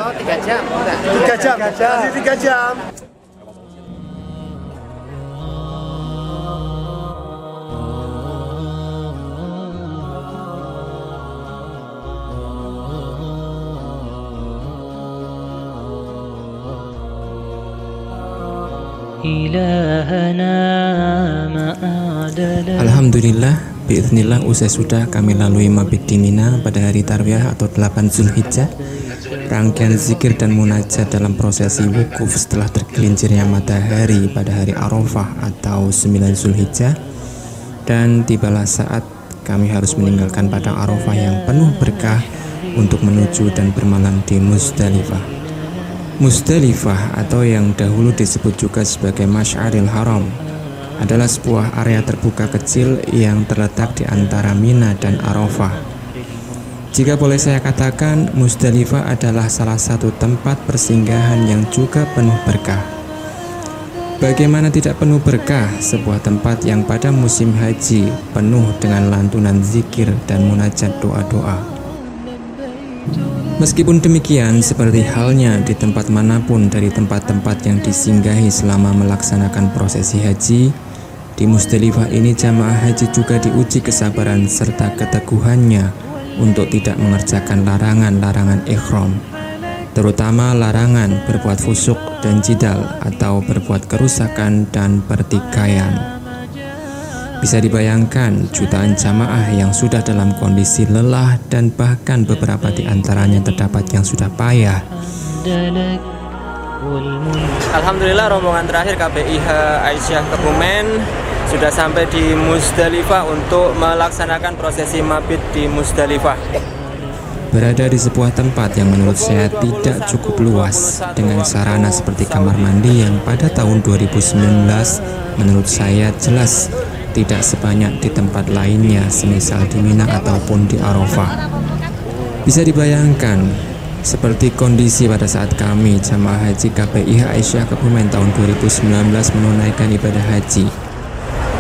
Oh, 3 jam. Enggak. 3 jam. Masih 3 jam. Alhamdulillah, biiznillah usai sudah kami lalui mabit di Mina pada hari Tarwiyah atau 8 Zulhijjah. Rangkaian zikir dan munajat dalam prosesi wukuf setelah tergelincirnya matahari pada hari Arafah atau 9 Zulhijjah. Dan tibalah saat kami harus meninggalkan padang Arafah yang penuh berkah untuk menuju dan bermalam di Muzdalifah. Muzdalifah atau yang dahulu disebut juga sebagai Masy'aril Haram adalah sebuah area terbuka kecil yang terletak di antara Mina dan Arafah. Jika boleh saya katakan, Muzdalifah adalah salah satu tempat persinggahan yang juga penuh berkah. Bagaimana tidak penuh berkah sebuah tempat yang pada musim haji penuh dengan lantunan zikir dan munajat doa-doa. Meskipun demikian, seperti halnya di tempat manapun dari tempat-tempat yang disinggahi selama melaksanakan prosesi haji, di Muzdalifah ini jamaah haji juga diuji kesabaran serta keteguhannya untuk tidak mengerjakan larangan-larangan ihram, terutama larangan berbuat fusuk dan jidal atau berbuat kerusakan dan pertikaian. Bisa dibayangkan jutaan jamaah yang sudah dalam kondisi lelah dan bahkan beberapa di antaranya terdapat yang sudah payah. Alhamdulillah rombongan terakhir KBIH Aisyah Kebumen sudah sampai di Muzdalifah untuk melaksanakan prosesi mabit di Muzdalifah. Berada di sebuah tempat yang menurut saya tidak cukup luas dengan sarana seperti kamar mandi yang pada tahun 2019 menurut saya jelas tidak sebanyak di tempat lainnya semisal di Mina ataupun di Arafah. Bisa dibayangkan seperti kondisi pada saat kami jamaah haji KBIH Aisyah Kebumen tahun 2019 menunaikan ibadah haji.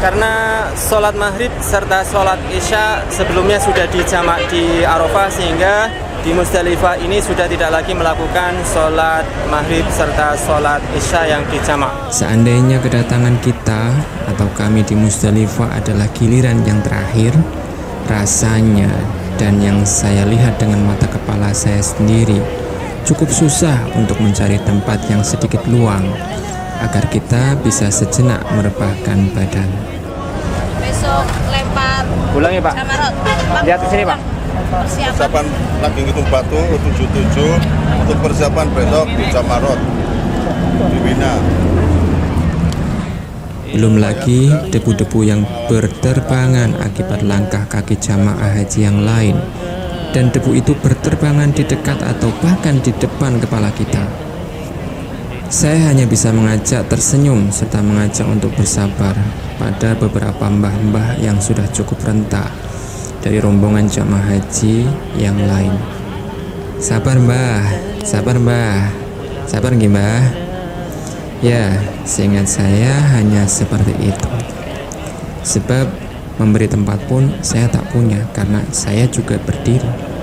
Karena sholat maghrib serta sholat isya sebelumnya sudah dijamak di Arafah, sehingga di Muzdalifah ini sudah tidak lagi melakukan sholat maghrib serta sholat isya yang dijamak. Seandainya kedatangan kita atau kami di Muzdalifah adalah giliran yang terakhir, rasanya dan yang saya lihat dengan mata kepala saya sendiri cukup susah untuk mencari tempat yang sedikit luang agar kita bisa sejenak merebahkan badan. Besok lempar Pulang ya Pak. Jamarot. Lihat ke sini Pak. Persiapan lagi ngitung batu 77 untuk persiapan besok di Jamarot di Mina. Belum lagi debu-debu yang berterbangan akibat langkah kaki jamaah haji yang lain, dan debu itu berterbangan di dekat atau bahkan di depan kepala kita. Saya hanya bisa mengajak tersenyum serta mengajak untuk bersabar pada beberapa mbah-mbah yang sudah cukup renta dari rombongan jamaah haji yang lain. Sabar mbah, sabar mbah, sabar nggih mbah. Ya, seingat saya hanya seperti itu. Sebab memberi tempat pun saya tak punya karena saya juga berdiri.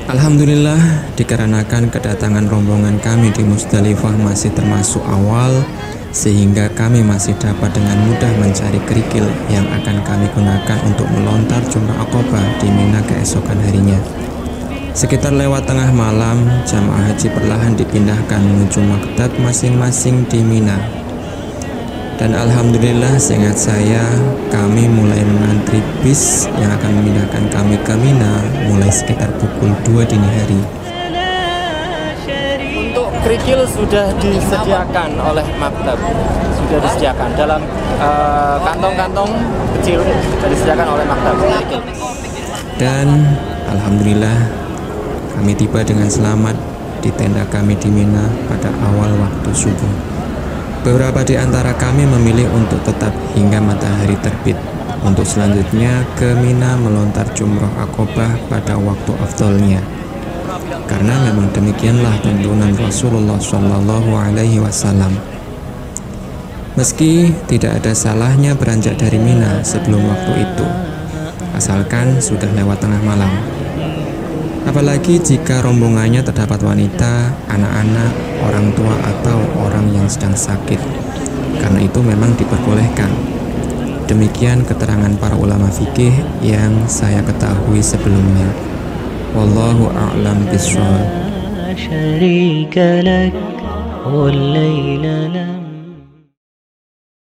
Alhamdulillah, dikarenakan kedatangan rombongan kami di Muzdalifah masih termasuk awal, sehingga kami masih dapat dengan mudah mencari kerikil yang akan kami gunakan untuk melontar jumrah Aqobah di Mina keesokan harinya. Sekitar lewat tengah malam, jamaah haji perlahan dipindahkan menuju maktab masing-masing di Mina. Dan alhamdulillah seingat saya, kami mulai mengantri bis yang akan memindahkan kami ke Mina mulai sekitar pukul 2 dini hari. Untuk kerikil sudah disediakan oleh maktab, sudah disediakan dalam kantong-kantong kecil, sudah disediakan oleh maktab kerikil. Dan alhamdulillah kami tiba dengan selamat di tenda kami di Mina pada awal waktu subuh. Beberapa di antara kami memilih untuk tetap hingga matahari terbit untuk selanjutnya ke Mina melontar jumrah Aqobah pada waktu afdolnya. Karena memang demikianlah tuntunan Rasulullah SAW. Meski tidak ada salahnya beranjak dari Mina sebelum waktu itu, asalkan sudah lewat tengah malam. Apalagi jika rombongannya terdapat wanita, anak-anak, orang tua, atau orang yang sedang sakit. Karena itu memang diperbolehkan. Demikian keterangan para ulama fikih yang saya ketahui sebelumnya. Wallahu a'lam bishawab.